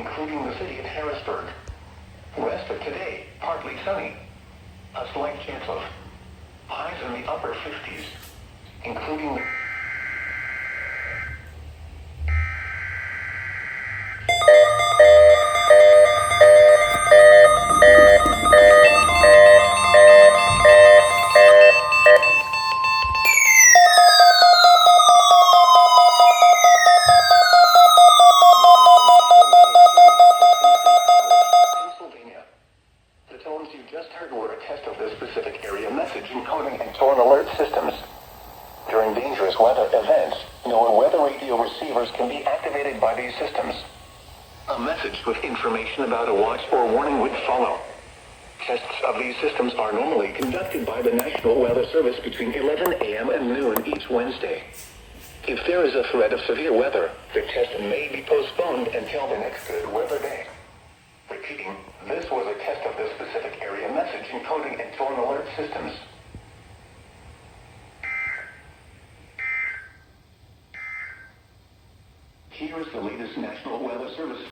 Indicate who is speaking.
Speaker 1: including the city of Harrisburg. West of today, partly sunny. A slight chance of highs in the upper 50s, including the tones you just heard were a test of the specific area message encoding and tone alert systems. During dangerous weather events, no weather radio receivers can be activated by these systems. A message with information about a watch or warning would follow. Tests of these systems are normally conducted by the National Weather Service between 11 a.m. and noon each Wednesday. If there is a threat of severe weather, the test may be postponed until the next good weather day. Repeating, this was a test of the specific area message encoding and tone alert systems. Here is the latest National Weather Service